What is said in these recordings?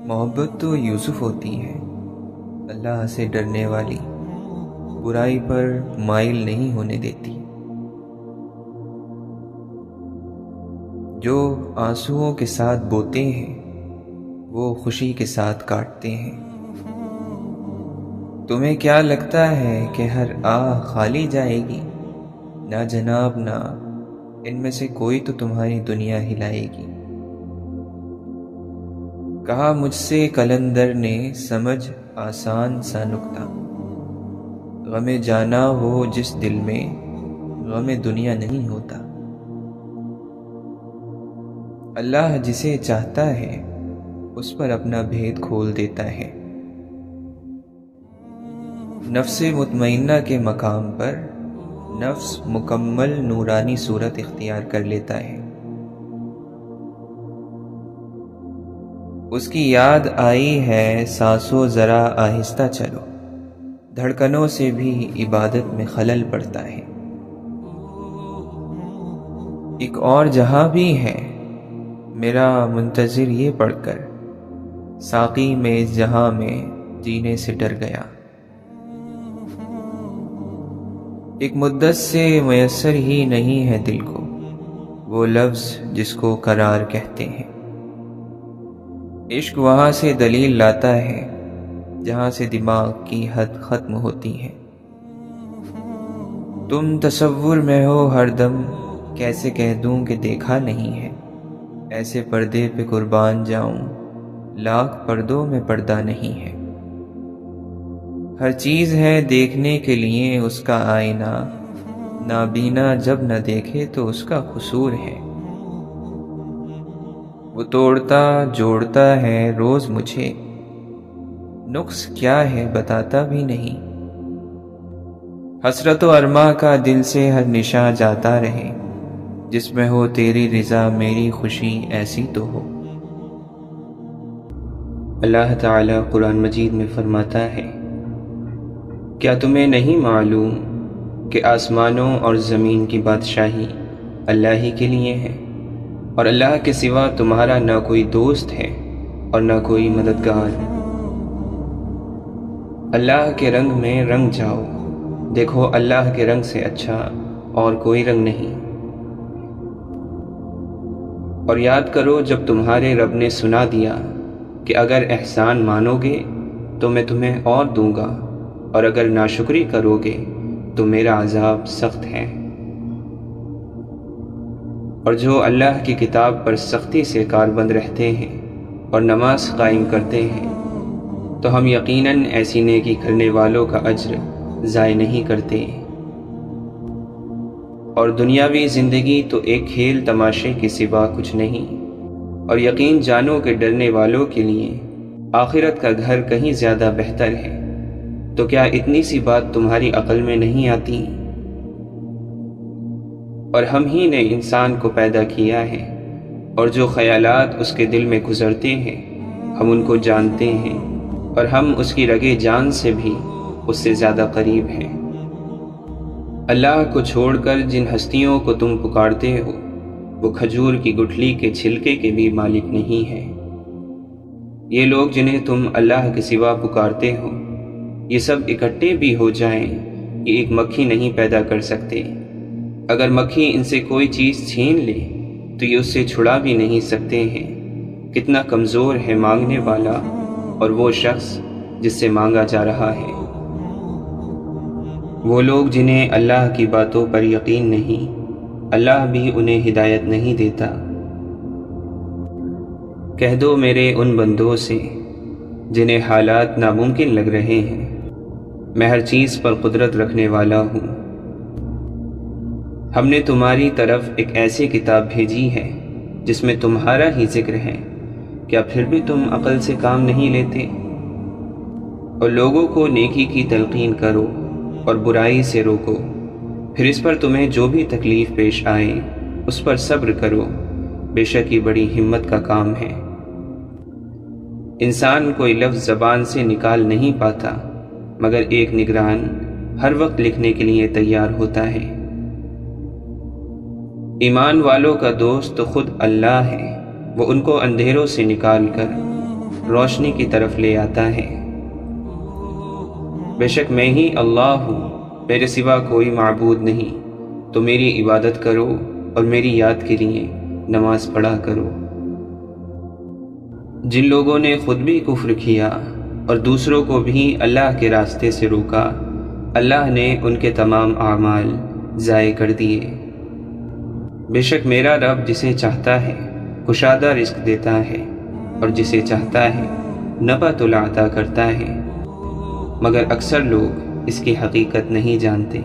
محبت تو یوسف ہوتی ہے، اللہ سے ڈرنے والی، برائی پر مائل نہیں ہونے دیتی، جو آنسوؤں کے ساتھ بوتے ہیں وہ خوشی کے ساتھ کاٹتے ہیں۔ تمہیں کیا لگتا ہے کہ ہر آہ خالی جائے گی؟ نہ جناب نہ، ان میں سے کوئی تو تمہاری دنیا ہلائے گی۔ کہا مجھ سے قلندر نے سمجھ آسان سا نکتہ، غم جانا ہو جس دل میں غم دنیا نہیں ہوتا۔ اللہ جسے چاہتا ہے اس پر اپنا بھید کھول دیتا ہے۔ نفس مطمئنہ کے مقام پر نفس مکمل نورانی صورت اختیار کر لیتا ہے۔ اس کی یاد آئی ہے سانسوں ذرا آہستہ چلو، دھڑکنوں سے بھی عبادت میں خلل پڑتا ہے۔ ایک اور جہاں بھی ہے میرا منتظر یہ پڑھ کر، ساقی میں اس جہاں میں جینے سے ڈر گیا۔ ایک مدت سے میسر ہی نہیں ہے دل کو وہ لفظ جس کو قرار کہتے ہیں۔ عشق وہاں سے دلیل لاتا ہے جہاں سے دماغ کی حد ختم ہوتی ہے۔ تم تصور میں ہو ہر دم، کیسے کہہ دوں کہ دیکھا نہیں ہے؟ ایسے پردے پہ قربان جاؤں، لاکھ پردوں میں پردہ نہیں ہے۔ ہر چیز ہے دیکھنے کے لیے اس کا آئینہ، نابینا جب نہ دیکھے تو اس کا قصور ہے۔ وہ توڑتا جوڑتا ہے روز مجھے، نقص کیا ہے بتاتا بھی نہیں۔ حسرت و ارماں کا دل سے ہر نشاں جاتا رہے، جس میں ہو تیری رضا میری خوشی ایسی تو ہو۔ اللہ تعالی قرآن مجید میں فرماتا ہے، کیا تمہیں نہیں معلوم کہ آسمانوں اور زمین کی بادشاہی اللہ ہی کے لیے ہے، اور اللہ کے سوا تمہارا نہ کوئی دوست ہے اور نہ کوئی مددگار۔ اللہ کے رنگ میں رنگ جاؤ، دیکھو اللہ کے رنگ سے اچھا اور کوئی رنگ نہیں۔ اور یاد کرو جب تمہارے رب نے سنا دیا کہ اگر احسان مانو گے تو میں تمہیں اور دوں گا، اور اگر ناشکری کرو گے تو میرا عذاب سخت ہے۔ اور جو اللہ کی کتاب پر سختی سے کاربند رہتے ہیں اور نماز قائم کرتے ہیں تو ہم یقیناً ایسی نیکی کرنے والوں کا اجر ضائع نہیں کرتے۔ اور دنیاوی زندگی تو ایک کھیل تماشے کے سوا کچھ نہیں، اور یقین جانو کہ ڈرنے والوں کے لیے آخرت کا گھر کہیں زیادہ بہتر ہے۔ تو کیا اتنی سی بات تمہاری عقل میں نہیں آتی؟ اور ہم ہی نے انسان کو پیدا کیا ہے، اور جو خیالات اس کے دل میں گزرتے ہیں ہم ان کو جانتے ہیں، اور ہم اس کی رگے جان سے بھی اس سے زیادہ قریب ہیں۔ اللہ کو چھوڑ کر جن ہستیوں کو تم پکارتے ہو وہ کھجور کی گٹھلی کے چھلکے کے بھی مالک نہیں ہے۔ یہ لوگ جنہیں تم اللہ کے سوا پکارتے ہو، یہ سب اکٹھے بھی ہو جائیں یہ ایک مکھی نہیں پیدا کر سکتے۔ اگر مکھی ان سے کوئی چیز چھین لے تو یہ اس سے چھڑا بھی نہیں سکتے ہیں۔ کتنا کمزور ہے مانگنے والا اور وہ شخص جس سے مانگا جا رہا ہے۔ وہ لوگ جنہیں اللہ کی باتوں پر یقین نہیں، اللہ بھی انہیں ہدایت نہیں دیتا۔ کہہ دو میرے ان بندوں سے جنہیں حالات ناممکن لگ رہے ہیں، میں ہر چیز پر قدرت رکھنے والا ہوں۔ ہم نے تمہاری طرف ایک ایسی کتاب بھیجی ہے جس میں تمہارا ہی ذکر ہے، کیا پھر بھی تم عقل سے کام نہیں لیتے؟ اور لوگوں کو نیکی کی تلقین کرو اور برائی سے روکو، پھر اس پر تمہیں جو بھی تکلیف پیش آئے اس پر صبر کرو، بے شک یہ بڑی ہمت کا کام ہے۔ انسان کوئی لفظ زبان سے نکال نہیں پاتا مگر ایک نگران ہر وقت لکھنے کے لیے تیار ہوتا ہے۔ ایمان والوں کا دوست تو خود اللہ ہے، وہ ان کو اندھیروں سے نکال کر روشنی کی طرف لے آتا ہے۔ بے شک میں ہی اللہ ہوں، میرے سوا کوئی معبود نہیں، تو میری عبادت کرو اور میری یاد کے لیے نماز پڑھا کرو۔ جن لوگوں نے خود بھی کفر کیا اور دوسروں کو بھی اللہ کے راستے سے روکا، اللہ نے ان کے تمام اعمال ضائع کر دیے۔ بے شک میرا رب جسے چاہتا ہے کشادہ رزق دیتا ہے اور جسے چاہتا ہے نبات العطا کرتا ہے، مگر اکثر لوگ اس کی حقیقت نہیں جانتے۔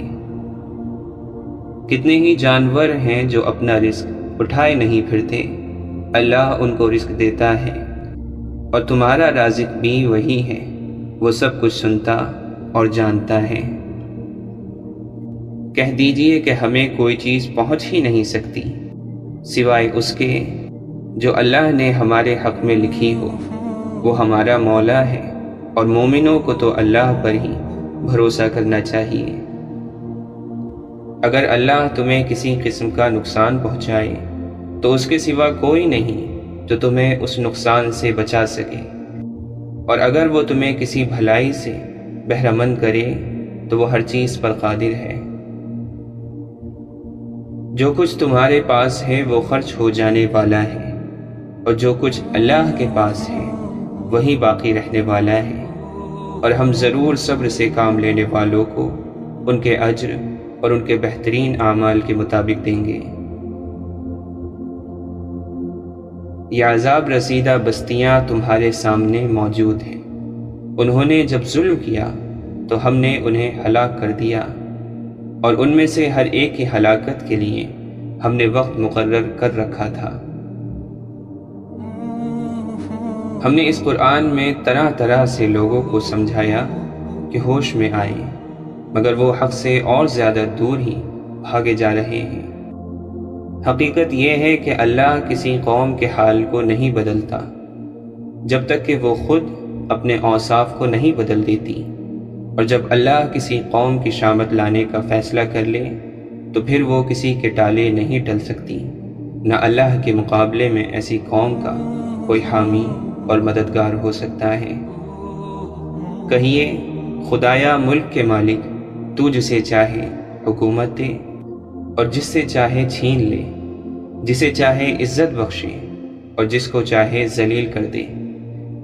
کتنے ہی جانور ہیں جو اپنا رزق اٹھائے نہیں پھرتے، اللہ ان کو رزق دیتا ہے، اور تمہارا رازق بھی وہی ہے، وہ سب کچھ سنتا اور جانتا ہے۔ کہہ دیجئے کہ ہمیں کوئی چیز پہنچ ہی نہیں سکتی سوائے اس کے جو اللہ نے ہمارے حق میں لکھی ہو، وہ ہمارا مولا ہے، اور مومنوں کو تو اللہ پر ہی بھروسہ کرنا چاہیے۔ اگر اللہ تمہیں کسی قسم کا نقصان پہنچائے تو اس کے سوا کوئی نہیں جو تمہیں اس نقصان سے بچا سکے، اور اگر وہ تمہیں کسی بھلائی سے بہرہ مند کرے تو وہ ہر چیز پر قادر ہے۔ جو کچھ تمہارے پاس ہے وہ خرچ ہو جانے والا ہے، اور جو کچھ اللہ کے پاس ہے وہی باقی رہنے والا ہے، اور ہم ضرور صبر سے کام لینے والوں کو ان کے اجر اور ان کے بہترین اعمال کے مطابق دیں گے۔ یہ عذاب رسیدہ بستیاں تمہارے سامنے موجود ہیں، انہوں نے جب ظلم کیا تو ہم نے انہیں ہلاک کر دیا، اور ان میں سے ہر ایک کی ہلاکت کے لیے ہم نے وقت مقرر کر رکھا تھا۔ ہم نے اس قرآن میں طرح طرح سے لوگوں کو سمجھایا کہ ہوش میں آئیں، مگر وہ حق سے اور زیادہ دور ہی بھاگے جا رہے ہیں۔ حقیقت یہ ہے کہ اللہ کسی قوم کے حال کو نہیں بدلتا جب تک کہ وہ خود اپنے اوصاف کو نہیں بدل دیتی، اور جب اللہ کسی قوم کی شامت لانے کا فیصلہ کر لے تو پھر وہ کسی کے ٹالے نہیں ٹل سکتی، نہ اللہ کے مقابلے میں ایسی قوم کا کوئی حامی اور مددگار ہو سکتا ہے۔ کہیے خدایا ملک کے مالک، تو جسے چاہے حکومت دے اور جس سے چاہے چھین لے، جسے چاہے عزت بخشے اور جس کو چاہے ذلیل کر دے،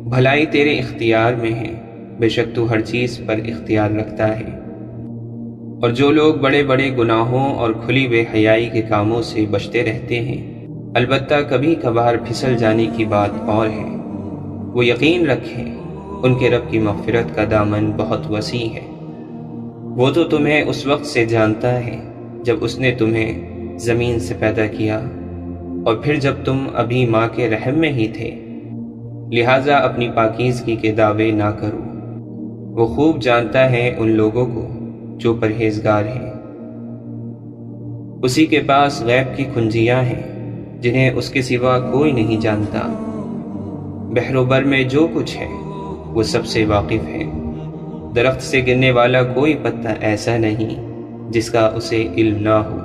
بھلائی تیرے اختیار میں ہے، بے شک تو ہر چیز پر اختیار رکھتا ہے۔ اور جو لوگ بڑے بڑے گناہوں اور کھلی بے حیائی کے کاموں سے بچتے رہتے ہیں، البتہ کبھی کبھار پھسل جانے کی بات اور ہے، وہ یقین رکھیں ان کے رب کی مغفرت کا دامن بہت وسیع ہے۔ وہ تو تمہیں اس وقت سے جانتا ہے جب اس نے تمہیں زمین سے پیدا کیا، اور پھر جب تم ابھی ماں کے رحم میں ہی تھے، لہٰذا اپنی پاکیزگی کے دعوے نہ کرو۔ وہ خوب جانتا ہے ان لوگوں کو جو پرہیزگار ہیں۔ اسی کے پاس غیب کی کنجیاں ہیں جنہیں اس کے سوا کوئی نہیں جانتا۔ بحر و بر میں جو کچھ ہے وہ سب سے واقف ہے۔ درخت سے گرنے والا کوئی پتا ایسا نہیں جس کا اسے علم نہ ہو،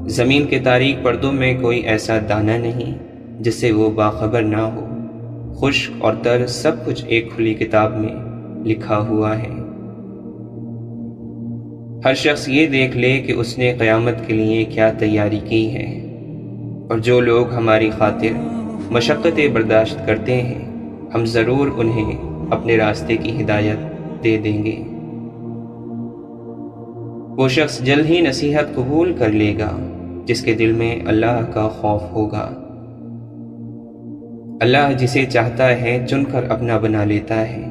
زمین کے تاریک پردوں میں کوئی ایسا دانہ نہیں جس سے وہ باخبر نہ ہو۔ خشک اور تر سب کچھ ایک کھلی کتاب میں لکھا ہوا ہے۔ ہر شخص یہ دیکھ لے کہ اس نے قیامت کے لیے کیا تیاری کی ہے، اور جو لوگ ہماری خاطر مشقتیں برداشت کرتے ہیں ہم ضرور انہیں اپنے راستے کی ہدایت دے دیں گے۔ وہ شخص جلد ہی نصیحت قبول کر لے گا جس کے دل میں اللہ کا خوف ہوگا۔ اللہ جسے چاہتا ہے چن کر اپنا بنا لیتا ہے،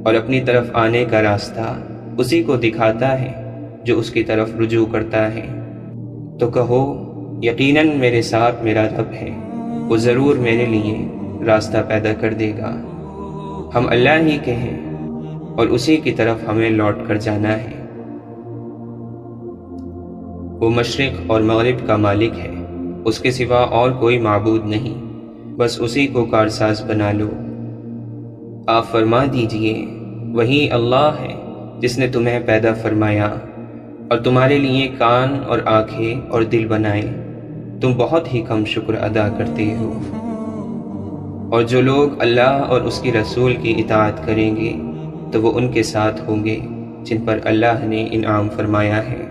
اور اپنی طرف آنے کا راستہ اسی کو دکھاتا ہے جو اس کی طرف رجوع کرتا ہے۔ تو کہو یقیناً میرے ساتھ میرا رب ہے، وہ ضرور میرے لیے راستہ پیدا کر دے گا۔ ہم اللہ ہی کے ہیں اور اسی کی طرف ہمیں لوٹ کر جانا ہے۔ وہ مشرق اور مغرب کا مالک ہے، اس کے سوا اور کوئی معبود نہیں، بس اسی کو کارساز بنا لو۔ آپ فرما دیجئے وہی اللہ ہے جس نے تمہیں پیدا فرمایا اور تمہارے لیے کان اور آنکھیں اور دل بنائے، تم بہت ہی کم شکر ادا کرتے ہو۔ اور جو لوگ اللہ اور اس کی رسول کی اطاعت کریں گے تو وہ ان کے ساتھ ہوں گے جن پر اللہ نے انعام فرمایا ہے۔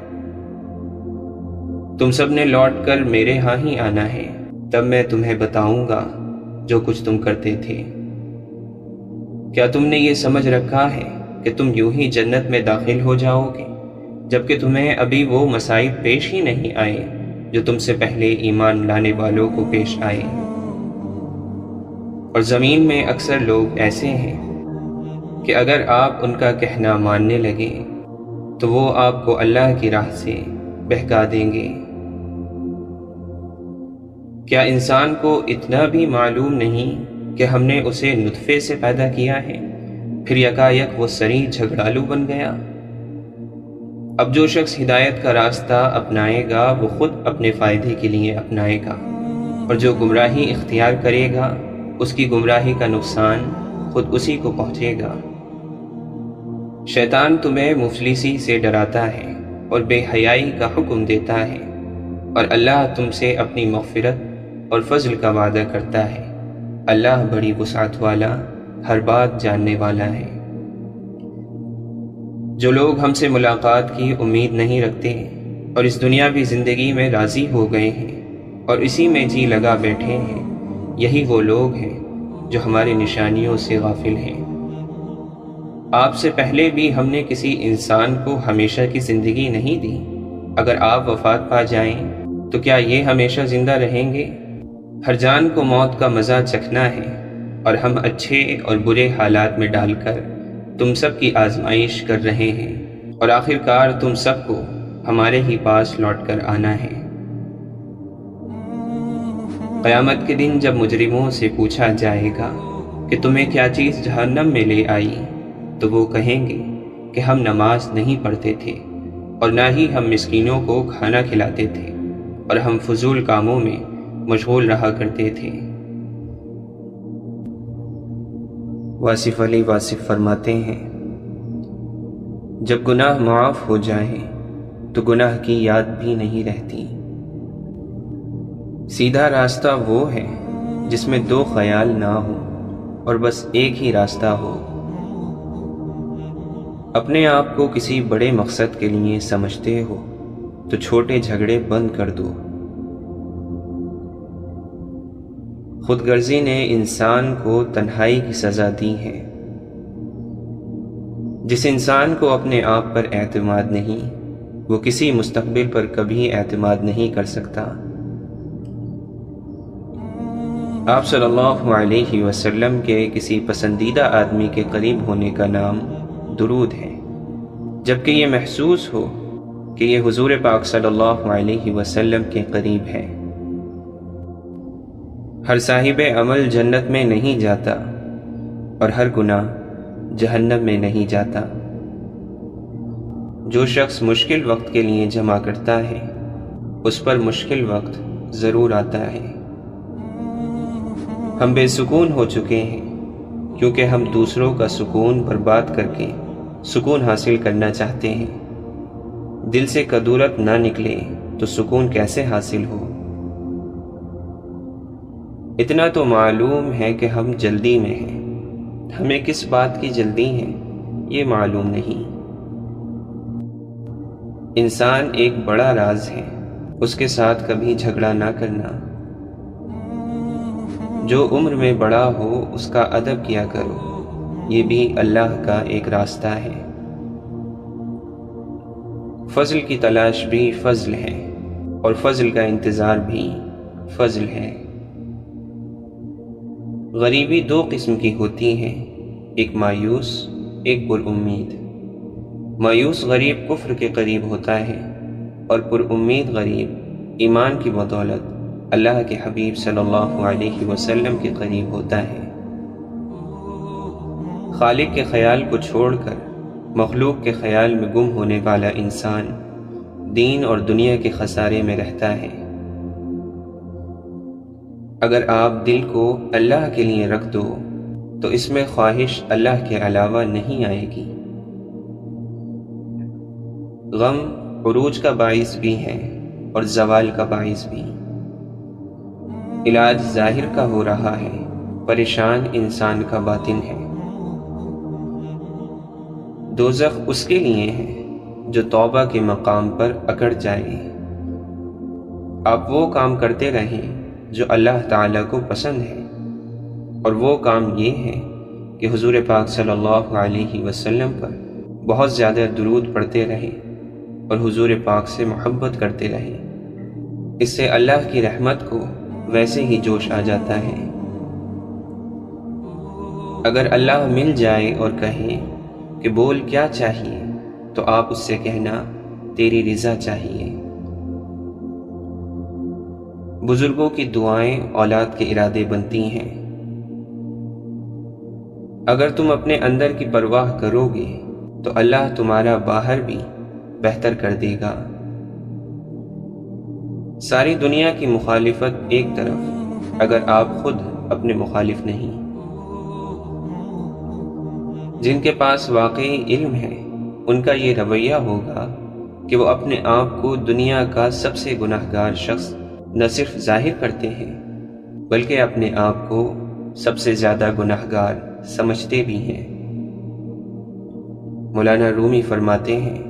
تم سب نے لوٹ کر میرے ہاں ہی آنا ہے، تب میں تمہیں بتاؤں گا جو کچھ تم کرتے تھے۔ کیا تم نے یہ سمجھ رکھا ہے کہ تم یوں ہی جنت میں داخل ہو جاؤ گے جبکہ تمہیں ابھی وہ مصائب پیش ہی نہیں آئے جو تم سے پہلے ایمان لانے والوں کو پیش آئے؟ اور زمین میں اکثر لوگ ایسے ہیں کہ اگر آپ ان کا کہنا ماننے لگے تو وہ آپ کو اللہ کی راہ سے بہکا دیں گے۔ کیا انسان کو اتنا بھی معلوم نہیں کہ ہم نے اسے نطفے سے پیدا کیا ہے، پھر یکایک وہ سری جھگڑالو بن گیا؟ اب جو شخص ہدایت کا راستہ اپنائے گا وہ خود اپنے فائدے کے لیے اپنائے گا، اور جو گمراہی اختیار کرے گا اس کی گمراہی کا نقصان خود اسی کو پہنچے گا۔ شیطان تمہیں مفلسی سے ڈراتا ہے اور بے حیائی کا حکم دیتا ہے، اور اللہ تم سے اپنی مغفرت اور فضل کا وعدہ کرتا ہے۔ اللہ بڑی وسعت والا، ہر بات جاننے والا ہے۔ جو لوگ ہم سے ملاقات کی امید نہیں رکھتے اور اس دنیاوی زندگی میں راضی ہو گئے ہیں اور اسی میں جی لگا بیٹھے ہیں، یہی وہ لوگ ہیں جو ہماری نشانیوں سے غافل ہیں۔ آپ سے پہلے بھی ہم نے کسی انسان کو ہمیشہ کی زندگی نہیں دی۔ اگر آپ وفات پا جائیں تو کیا یہ ہمیشہ زندہ رہیں گے؟ ہر جان کو موت کا مزہ چکھنا ہے، اور ہم اچھے اور برے حالات میں ڈال کر تم سب کی آزمائش کر رہے ہیں، اور آخر کار تم سب کو ہمارے ہی پاس لوٹ کر آنا ہے۔ قیامت کے دن جب مجرموں سے پوچھا جائے گا کہ تمہیں کیا چیز جہنم میں لے آئی، تو وہ کہیں گے کہ ہم نماز نہیں پڑھتے تھے، اور نہ ہی ہم مسکینوں کو کھانا کھلاتے تھے، اور ہم فضول کاموں میں مشغول رہا کرتے تھے۔ واصف علی واصف فرماتے ہیں، جب گناہ معاف ہو جائیں تو گناہ کی یاد بھی نہیں رہتی۔ سیدھا راستہ وہ ہے جس میں دو خیال نہ ہو اور بس ایک ہی راستہ ہو۔ اپنے آپ کو کسی بڑے مقصد کے لیے سمجھتے ہو تو چھوٹے جھگڑے بند کر دو۔ خود غرضی نے انسان کو تنہائی کی سزا دی ہے۔ جس انسان کو اپنے آپ پر اعتماد نہیں، وہ کسی مستقبل پر کبھی اعتماد نہیں کر سکتا۔ آپ صلی اللہ علیہ وسلم کے کسی پسندیدہ آدمی کے قریب ہونے کا نام درود ہے، جبکہ یہ محسوس ہو کہ یہ حضور پاک صلی اللہ علیہ وسلم کے قریب ہے۔ ہر صاحب عمل جنت میں نہیں جاتا اور ہر گناہ جہنم میں نہیں جاتا۔ جو شخص مشکل وقت کے لیے جمع کرتا ہے اس پر مشکل وقت ضرور آتا ہے۔ ہم بے سکون ہو چکے ہیں کیونکہ ہم دوسروں کا سکون برباد کر کے سکون حاصل کرنا چاہتے ہیں۔ دل سے کدورت نہ نکلے تو سکون کیسے حاصل ہو؟ اتنا تو معلوم ہے کہ ہم جلدی میں ہیں، ہمیں کس بات کی جلدی ہے یہ معلوم نہیں۔ انسان ایک بڑا راز ہے، اس کے ساتھ کبھی جھگڑا نہ کرنا۔ جو عمر میں بڑا ہو اس کا ادب کیا کرو، یہ بھی اللہ کا ایک راستہ ہے۔ فضل کی تلاش بھی فضل ہے، اور فضل کا انتظار بھی فضل ہے۔ غریبی دو قسم کی ہوتی ہے، ایک مایوس، ایک پر امید۔ مایوس غریب کفر کے قریب ہوتا ہے، اور پر امید غریب ایمان کی بدولت اللہ کے حبیب صلی اللہ علیہ وسلم کے قریب ہوتا ہے۔ خالق کے خیال کو چھوڑ کر مخلوق کے خیال میں گم ہونے والا انسان دین اور دنیا کے خسارے میں رہتا ہے۔ اگر آپ دل کو اللہ کے لیے رکھ دو تو اس میں خواہش اللہ کے علاوہ نہیں آئے گی۔ غم عروج کا باعث بھی ہے اور زوال کا باعث بھی۔ علاج ظاہر کا ہو رہا ہے پریشان انسان کا باطن ہے۔ دوزخ اس کے لیے ہے جو توبہ کے مقام پر اکڑ جائے۔ آپ وہ کام کرتے رہیں جو اللہ تعالیٰ کو پسند ہے، اور وہ کام یہ ہے کہ حضور پاک صلی اللہ علیہ وسلم پر بہت زیادہ درود پڑھتے رہیں اور حضور پاک سے محبت کرتے رہیں۔ اس سے اللہ کی رحمت کو ویسے ہی جوش آ جاتا ہے۔ اگر اللہ مل جائے اور کہے کہ بول کیا چاہیے، تو آپ اس سے کہنا تیری رضا چاہیے۔ بزرگوں کی دعائیں اولاد کے ارادے بنتی ہیں۔ اگر تم اپنے اندر کی پرواہ کرو گے تو اللہ تمہارا باہر بھی بہتر کر دے گا۔ ساری دنیا کی مخالفت ایک طرف، اگر آپ خود اپنے مخالف نہیں۔ جن کے پاس واقعی علم ہے ان کا یہ رویہ ہوگا کہ وہ اپنے آپ کو دنیا کا سب سے گناہگار شخص نہ صرف ظاہر کرتے ہیں بلکہ اپنے آپ کو سب سے زیادہ گناہگار سمجھتے بھی ہیں۔ مولانا رومی فرماتے ہیں،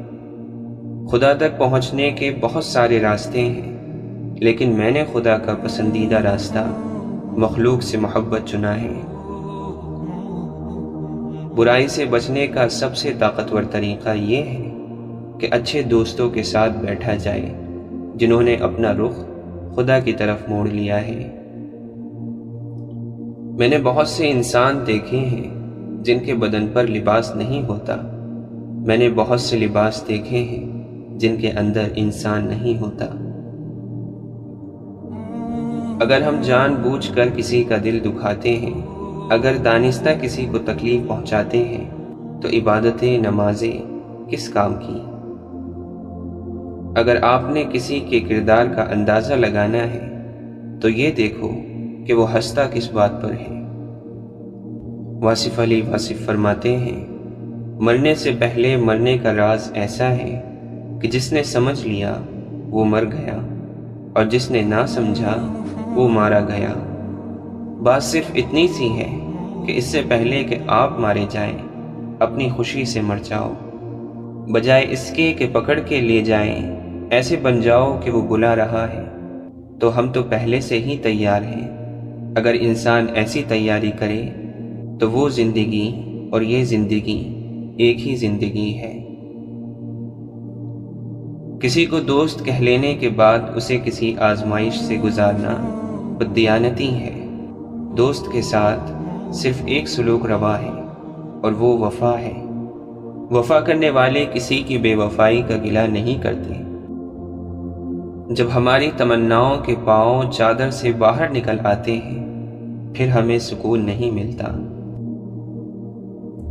خدا تک پہنچنے کے بہت سارے راستے ہیں، لیکن میں نے خدا کا پسندیدہ راستہ مخلوق سے محبت چنا ہے۔ برائی سے بچنے کا سب سے طاقتور طریقہ یہ ہے کہ اچھے دوستوں کے ساتھ بیٹھا جائے جنہوں نے اپنا رخ خدا کی طرف موڑ لیا ہے۔ میں نے بہت سے انسان دیکھے ہیں جن کے بدن پر لباس نہیں ہوتا، میں نے بہت سے لباس دیکھے ہیں جن کے اندر انسان نہیں ہوتا۔ اگر ہم جان بوجھ کر کسی کا دل دکھاتے ہیں، اگر دانستہ کسی کو تکلیف پہنچاتے ہیں، تو عبادتیں نمازیں کس کام کی؟ اگر آپ نے کسی کے کردار کا اندازہ لگانا ہے تو یہ دیکھو کہ وہ ہنستا کس بات پر ہے۔ واصف علی واصف فرماتے ہیں، مرنے سے پہلے مرنے کا راز ایسا ہے کہ جس نے سمجھ لیا وہ مر گیا، اور جس نے نہ سمجھا وہ مارا گیا۔ بات صرف اتنی سی ہے کہ اس سے پہلے کہ آپ مارے جائیں اپنی خوشی سے مر جاؤ، بجائے اس کے کہ پکڑ کے لے جائیں ایسے بن جاؤ کہ وہ بلا رہا ہے۔ تو ہم تو پہلے سے ہی تیار ہیں۔ اگر انسان ایسی تیاری کرے تو وہ زندگی اور یہ زندگی ایک ہی زندگی ہے۔ کسی کو دوست کہہ لینے کے بعد اسے کسی آزمائش سے گزارنا بددیانتی ہے۔ دوست کے ساتھ صرف ایک سلوک روا ہے اور وہ وفا ہے۔ وفا کرنے والے کسی کی بے وفائی کا گلہ نہیں کرتے۔ جب ہماری تمناؤں کے پاؤں چادر سے باہر نکل آتے ہیں پھر ہمیں سکون نہیں ملتا۔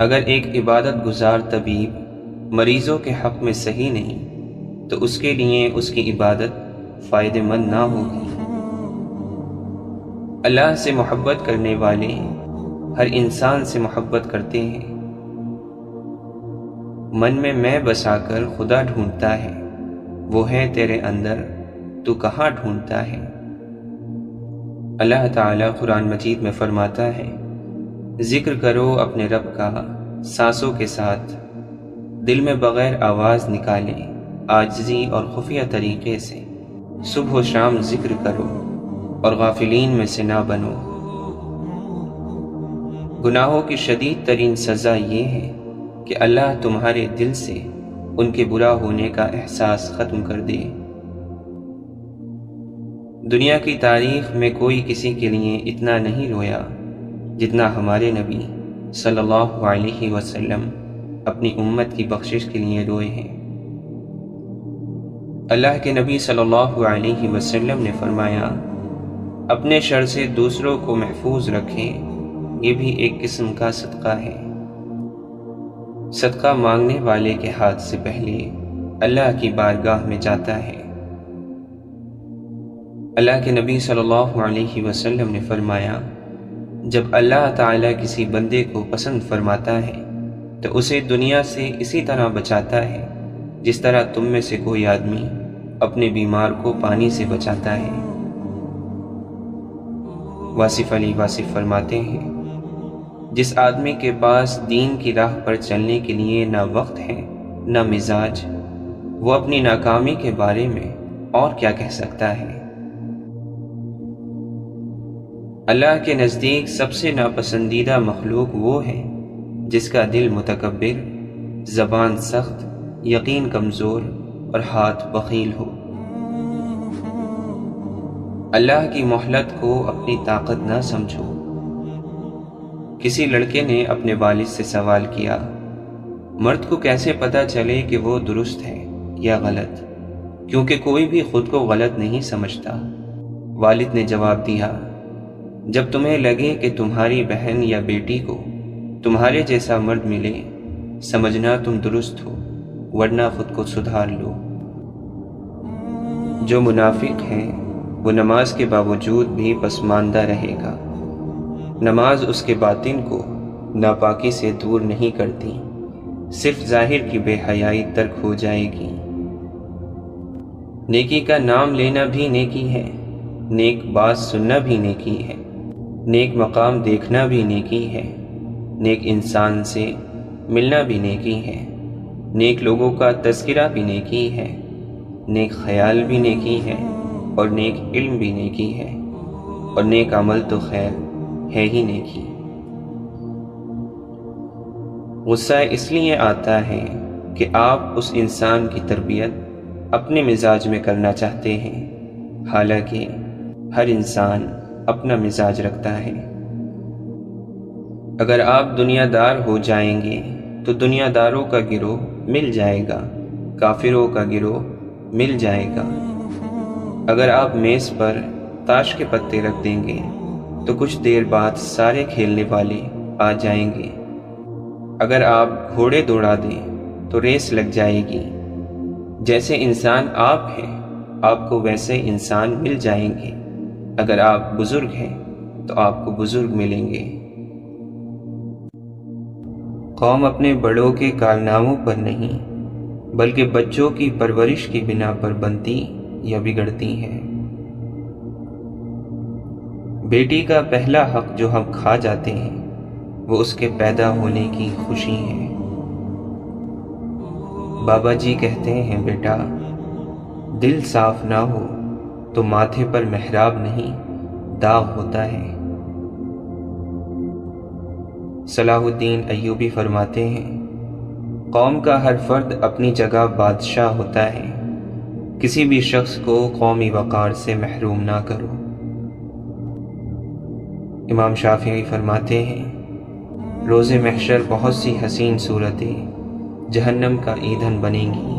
اگر ایک عبادت گزار طبیب مریضوں کے حق میں صحیح نہیں تو اس کے لیے اس کی عبادت فائدہ مند نہ ہوگی۔ اللہ سے محبت کرنے والے ہر انسان سے محبت کرتے ہیں۔ من میں بسا کر خدا ڈھونڈتا ہے، وہ ہے تیرے اندر، تو کہاں ڈھونڈتا ہے؟ اللہ تعالیٰ قرآن مجید میں فرماتا ہے، ذکر کرو اپنے رب کا سانسوں کے ساتھ، دل میں بغیر آواز نکالے، عاجزی اور خفیہ طریقے سے، صبح و شام ذکر کرو اور غافلین میں سے نہ بنو۔ گناہوں کی شدید ترین سزا یہ ہے کہ اللہ تمہارے دل سے ان کے برا ہونے کا احساس ختم کر دے۔ دنیا کی تاریخ میں کوئی کسی کے لیے اتنا نہیں رویا جتنا ہمارے نبی صلی اللہ علیہ وسلم اپنی امت کی بخشش کے لیے روئے ہیں۔ اللہ کے نبی صلی اللہ علیہ وسلم نے فرمایا، اپنے شر سے دوسروں کو محفوظ رکھیں، یہ بھی ایک قسم کا صدقہ ہے۔ صدقہ مانگنے والے کے ہاتھ سے پہلے اللہ کی بارگاہ میں جاتا ہے۔ اللہ کے نبی صلی اللہ علیہ وسلم نے فرمایا، جب اللہ تعالیٰ کسی بندے کو پسند فرماتا ہے تو اسے دنیا سے اسی طرح بچاتا ہے جس طرح تم میں سے کوئی آدمی اپنے بیمار کو پانی سے بچاتا ہے۔ واصف علی واصف فرماتے ہیں، جس آدمی کے پاس دین کی راہ پر چلنے کے لیے نہ وقت ہے نہ مزاج، وہ اپنی ناکامی کے بارے میں اور کیا کہہ سکتا ہے؟ اللہ کے نزدیک سب سے ناپسندیدہ مخلوق وہ ہے جس کا دل متکبر، زبان سخت، یقین کمزور اور ہاتھ بخیل ہو۔ اللہ کی مہلت کو اپنی طاقت نہ سمجھو۔ کسی لڑکے نے اپنے والد سے سوال کیا، مرد کو کیسے پتہ چلے کہ وہ درست ہے یا غلط، کیونکہ کوئی بھی خود کو غلط نہیں سمجھتا؟ والد نے جواب دیا، جب تمہیں لگے کہ تمہاری بہن یا بیٹی کو تمہارے جیسا مرد ملے، سمجھنا تم درست ہو، ورنہ خود کو سدھار لو۔ جو منافق ہیں وہ نماز کے باوجود بھی پسماندہ رہے گا۔ نماز اس کے باطن کو ناپاکی سے دور نہیں کرتی، صرف ظاہر کی بے حیائی ترک ہو جائے گی۔ نیکی کا نام لینا بھی نیکی ہے، نیک بات سننا بھی نیکی ہے، نیک مقام دیکھنا بھی نیکی ہے، نیک انسان سے ملنا بھی نیکی ہے، نیک لوگوں کا تذکرہ بھی نیکی ہے، نیک خیال بھی نیکی ہے، اور نیک علم بھی نیکی ہے، اور نیک عمل تو خیر ہے ہی نیکی۔ غصہ اس لیے آتا ہے کہ آپ اس انسان کی تربیت اپنے مزاج میں کرنا چاہتے ہیں، حالانکہ ہر انسان اپنا مزاج رکھتا ہے۔ اگر آپ دنیا دار ہو جائیں گے تو دنیا داروں کا گروہ مل جائے گا، کافروں کا گروہ مل جائے گا۔ اگر آپ میز پر تاش کے پتے رکھ دیں گے تو کچھ دیر بعد سارے کھیلنے والے آ جائیں گے۔ اگر آپ گھوڑے دوڑا دیں تو ریس لگ جائے گی۔ جیسے انسان آپ ہیں، آپ کو ویسے انسان مل جائیں گے۔ اگر آپ بزرگ ہیں تو آپ کو بزرگ ملیں گے۔ قوم اپنے بڑوں کے کارناموں پر نہیں بلکہ بچوں کی پرورش کی بنا پر بنتی یا بگڑتی ہے۔ بیٹی کا پہلا حق جو ہم کھا جاتے ہیں وہ اس کے پیدا ہونے کی خوشی ہے۔ بابا جی کہتے ہیں، بیٹا دل صاف نہ ہو تو ماتھے پر محراب نہیں داغ ہوتا ہے۔ صلاح الدین ایوبی فرماتے ہیں، قوم کا ہر فرد اپنی جگہ بادشاہ ہوتا ہے، کسی بھی شخص کو قومی وقار سے محروم نہ کرو۔ امام شافعی فرماتے ہیں، روز محشر بہت سی حسین صورتیں جہنم کا ایندھن بنیں گی۔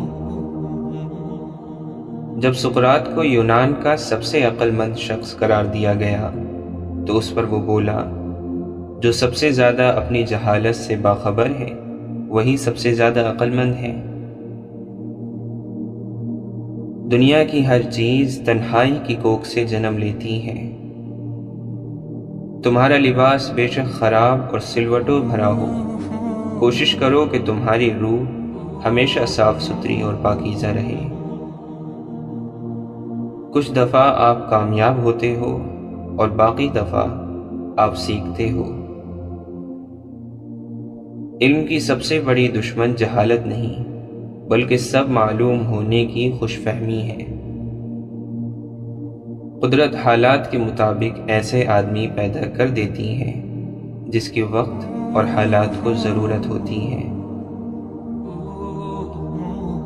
جب سقراط کو یونان کا سب سے عقل مند شخص قرار دیا گیا تو اس پر وہ بولا، جو سب سے زیادہ اپنی جہالت سے باخبر ہے وہی سب سے زیادہ عقل مند ہے۔ دنیا کی ہر چیز تنہائی کی کوکھ سے جنم لیتی ہے۔ تمہارا لباس بے شک خراب اور سلوٹوں بھرا ہو، کوشش کرو کہ تمہاری روح ہمیشہ صاف ستھری اور پاکیزہ رہے۔ کچھ دفعہ آپ کامیاب ہوتے ہو اور باقی دفعہ آپ سیکھتے ہو۔ علم کی سب سے بڑی دشمن جہالت نہیں بلکہ سب معلوم ہونے کی خوش فہمی ہے۔ قدرت حالات کے مطابق ایسے آدمی پیدا کر دیتی ہے جس کی وقت اور حالات کو ضرورت ہوتی ہے۔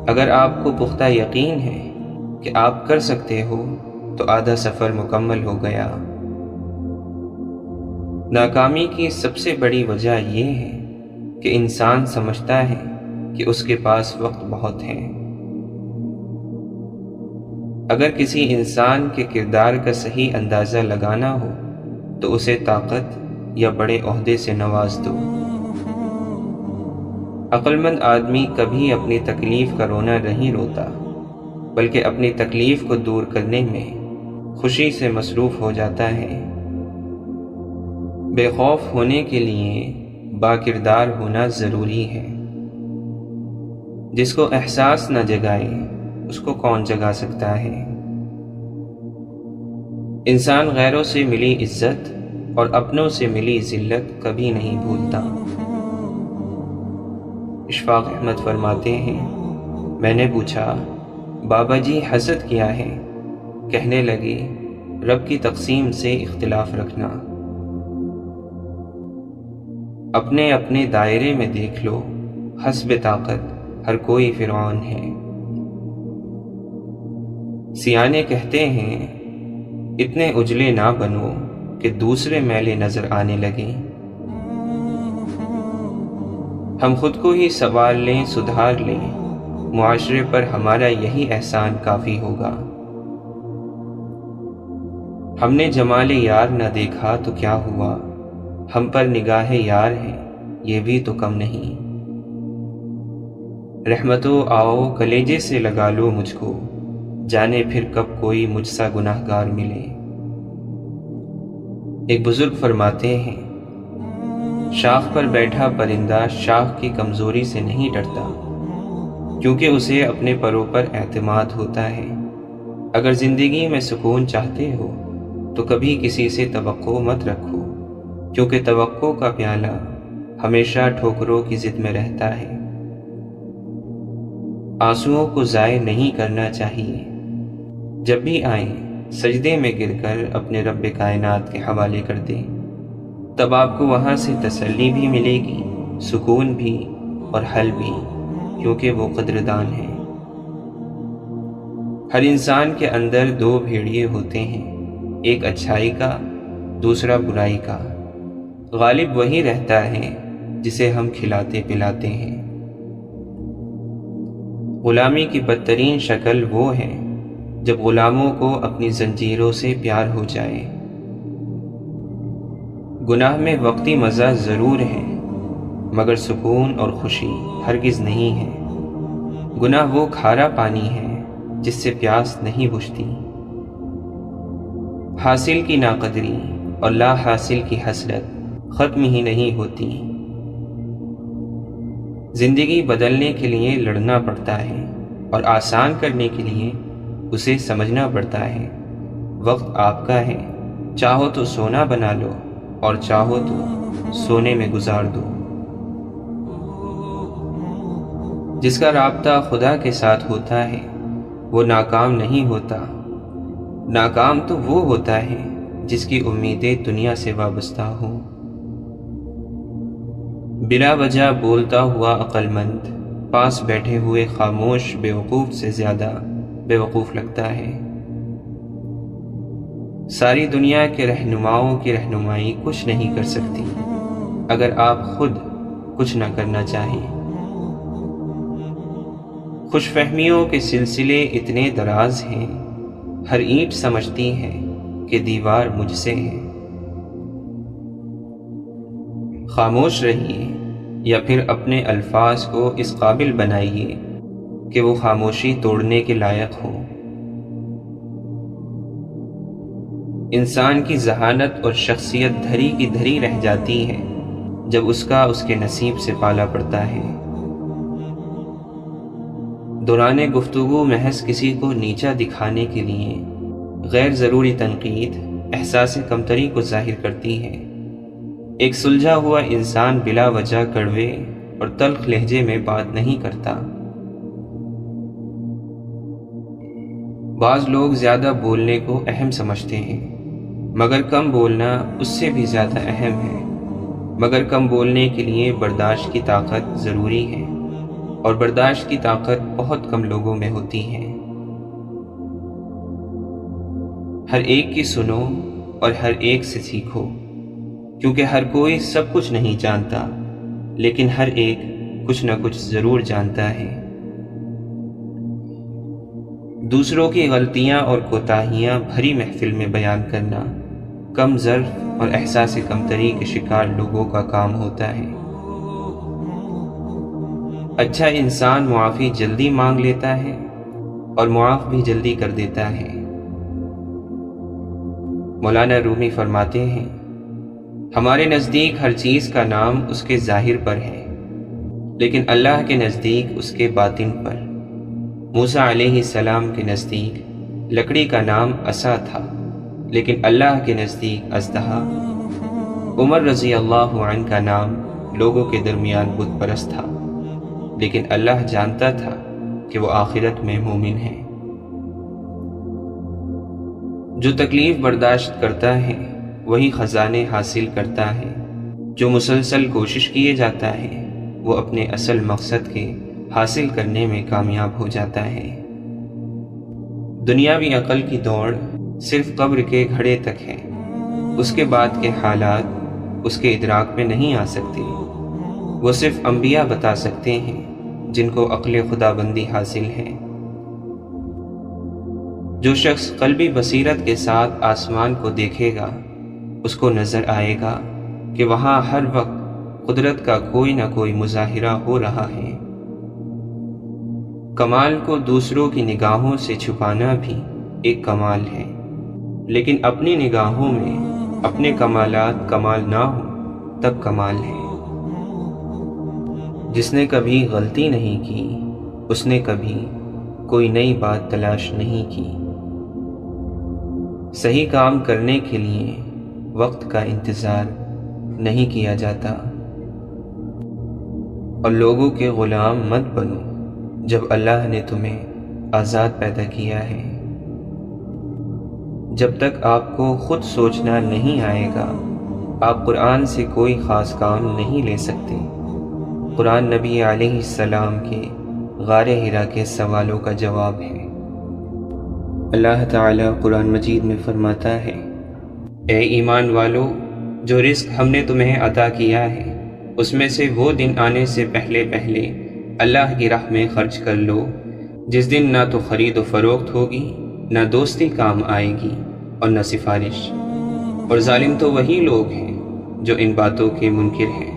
اگر آپ کو پختہ یقین ہے کہ آپ کر سکتے ہو تو آدھا سفر مکمل ہو گیا۔ ناکامی کی سب سے بڑی وجہ یہ ہے کہ انسان سمجھتا ہے کہ اس کے پاس وقت بہت ہے۔ اگر کسی انسان کے کردار کا صحیح اندازہ لگانا ہو تو اسے طاقت یا بڑے عہدے سے نواز دو۔ عقل مند آدمی کبھی اپنی تکلیف کا رونا نہیں روتا بلکہ اپنی تکلیف کو دور کرنے میں خوشی سے مصروف ہو جاتا ہے۔ بے خوف ہونے کے لیے باکردار ہونا ضروری ہے۔ جس کو احساس نہ جگائے اس کو کون جگا سکتا ہے؟ انسان غیروں سے ملی عزت اور اپنوں سے ملی ذلت کبھی نہیں بھولتا۔ اشفاق احمد فرماتے ہیں، میں نے پوچھا بابا جی حسد کیا ہے؟ کہنے لگے رب کی تقسیم سے اختلاف رکھنا۔ اپنے اپنے دائرے میں دیکھ لو، حسب طاقت ہر کوئی فرعون ہے۔ سیانے کہتے ہیں اتنے اجلے نہ بنو کہ دوسرے میلے نظر آنے لگیں۔ ہم خود کو ہی سنوار لیں، سدھار لیں، معاشرے پر ہمارا یہی احسان کافی ہوگا۔ ہم نے جمال یار نہ دیکھا تو کیا ہوا، ہم پر نگاہ یار ہے یہ بھی تو کم نہیں۔ رحمتو آؤ کلیجے سے لگا لو مجھ کو، جانے پھر کب کوئی مجھ سا گناہ گار ملے۔ ایک بزرگ فرماتے ہیں، شاخ پر بیٹھا پرندہ شاخ کی کمزوری سے نہیں ڈرتا، کیونکہ اسے اپنے پروں پر اعتماد ہوتا ہے۔ اگر زندگی میں سکون چاہتے ہو تو کبھی کسی سے توقع مت رکھو، کیونکہ توقع کا پیالہ ہمیشہ ٹھوکروں کی ضد میں رہتا ہے۔ آنسوؤں کو ضائع نہیں کرنا چاہیے، جب بھی آئیں سجدے میں گر کر اپنے رب کائنات کے حوالے کر دیں، تب آپ کو وہاں سے تسلی بھی ملے گی، سکون بھی اور حل بھی، کیونکہ وہ قدردان ہے۔ ہر انسان کے اندر دو بھیڑیے ہوتے ہیں، ایک اچھائی کا، دوسرا برائی کا۔ غالب وہی رہتا ہے جسے ہم کھلاتے پلاتے ہیں۔ غلامی کی بدترین شکل وہ ہے جب غلاموں کو اپنی زنجیروں سے پیار ہو جائے۔ گناہ میں وقتی مزہ ضرور ہے، مگر سکون اور خوشی ہرگز نہیں ہے۔ گناہ وہ کھارا پانی ہے جس سے پیاس نہیں بجھتی۔ حاصل کی ناقدری اور لا حاصل کی حسرت ختم ہی نہیں ہوتی۔ زندگی بدلنے کے لیے لڑنا پڑتا ہے اور آسان کرنے کے لیے اسے سمجھنا پڑتا ہے۔ وقت آپ کا ہے، چاہو تو سونا بنا لو اور چاہو تو سونے میں گزار دو۔ جس کا رابطہ خدا کے ساتھ ہوتا ہے وہ ناکام نہیں ہوتا۔ ناکام تو وہ ہوتا ہے جس کی امیدیں دنیا سے وابستہ ہوں۔ بلا وجہ بولتا ہوا عقل مند پاس بیٹھے ہوئے خاموش بیوقوف سے زیادہ بیوقوف لگتا ہے۔ ساری دنیا کے رہنماؤں کی رہنمائی کچھ نہیں کر سکتی اگر آپ خود کچھ نہ کرنا چاہیں۔ خوش فہمیوں کے سلسلے اتنے دراز ہیں، ہر اینٹ سمجھتی ہے کہ دیوار مجھ سے ہے۔ خاموش رہیے یا پھر اپنے الفاظ کو اس قابل بنائیے کہ وہ خاموشی توڑنے کے لائق ہو۔ انسان کی ذہانت اور شخصیت دھری کی دھری رہ جاتی ہے جب اس کا اس کے نصیب سے پالا پڑتا ہے۔ دوران گفتگو محض کسی کو نیچا دکھانے کے لیے غیر ضروری تنقید احساس کمتری کو ظاہر کرتی ہے۔ ایک سلجھا ہوا انسان بلا وجہ کڑوے اور تلخ لہجے میں بات نہیں کرتا۔ بعض لوگ زیادہ بولنے کو اہم سمجھتے ہیں، مگر کم بولنا اس سے بھی زیادہ اہم ہے۔ مگر کم بولنے کے لیے برداشت کی طاقت ضروری ہے، اور برداشت کی طاقت بہت کم لوگوں میں ہوتی ہے۔ ہر ایک کی سنو اور ہر ایک سے سیکھو، کیونکہ ہر کوئی سب کچھ نہیں جانتا، لیکن ہر ایک کچھ نہ کچھ ضرور جانتا ہے۔ دوسروں کی غلطیاں اور کوتاہیاں بھری محفل میں بیان کرنا کم ظرف اور احساس کمتری کے شکار لوگوں کا کام ہوتا ہے۔ اچھا انسان معافی جلدی مانگ لیتا ہے اور معاف بھی جلدی کر دیتا ہے۔ مولانا رومی فرماتے ہیں، ہمارے نزدیک ہر چیز کا نام اس کے ظاہر پر ہے، لیکن اللہ کے نزدیک اس کے باطن پر۔ موسیٰ علیہ السلام کے نزدیک لکڑی کا نام عصا تھا، لیکن اللہ کے نزدیک اژدہا۔ عمر رضی اللہ عنہ کا نام لوگوں کے درمیان بت پرست تھا، لیکن اللہ جانتا تھا کہ وہ آخرت میں مومن ہے۔ جو تکلیف برداشت کرتا ہے وہی خزانے حاصل کرتا ہے، جو مسلسل کوشش کیے جاتا ہے وہ اپنے اصل مقصد کے حاصل کرنے میں کامیاب ہو جاتا ہے۔ دنیاوی عقل کی دوڑ صرف قبر کے گھڑے تک ہے، اس کے بعد کے حالات اس کے ادراک میں نہیں آ سکتے۔ وہ صرف انبیاء بتا سکتے ہیں جن کو عقل خدا بندی حاصل ہے۔ جو شخص قلبی بصیرت کے ساتھ آسمان کو دیکھے گا اس کو نظر آئے گا کہ وہاں ہر وقت قدرت کا کوئی نہ کوئی مظاہرہ ہو رہا ہے۔ کمال کو دوسروں کی نگاہوں سے چھپانا بھی ایک کمال ہے، لیکن اپنی نگاہوں میں اپنے کمالات کمال نہ ہوں تب کمال ہے۔ جس نے کبھی غلطی نہیں کی اس نے کبھی کوئی نئی بات تلاش نہیں کی۔ صحیح کام کرنے کے لیے وقت کا انتظار نہیں کیا جاتا، اور لوگوں کے غلام مت بنو جب اللہ نے تمہیں آزاد پیدا کیا ہے۔ جب تک آپ کو خود سوچنا نہیں آئے گا آپ قرآن سے کوئی خاص کام نہیں لے سکتے۔ قرآن نبی علیہ السلام کے غار حرا کے سوالوں کا جواب ہے۔ اللہ تعالیٰ قرآن مجید میں فرماتا ہے، اے ایمان والو، جو رزق ہم نے تمہیں عطا کیا ہے اس میں سے وہ دن آنے سے پہلے پہلے اللہ کی راہ میں خرچ کر لو، جس دن نہ تو خرید و فروخت ہوگی، نہ دوستی کام آئے گی اور نہ سفارش، اور ظالم تو وہی لوگ ہیں جو ان باتوں کے منکر ہیں۔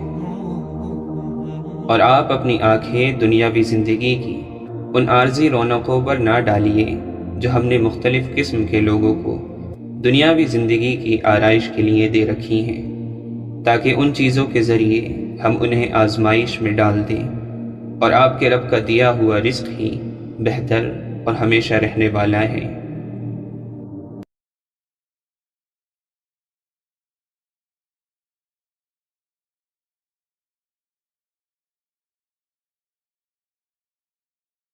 اور آپ اپنی آنکھیں دنیاوی زندگی کی ان عارضی رونقوں پر نہ ڈالیے جو ہم نے مختلف قسم کے لوگوں کو دنیاوی زندگی کی آرائش کے لیے دے رکھی ہیں، تاکہ ان چیزوں کے ذریعے ہم انہیں آزمائش میں ڈال دیں، اور آپ کے رب کا دیا ہوا رزق ہی بہتر اور ہمیشہ رہنے والا ہے۔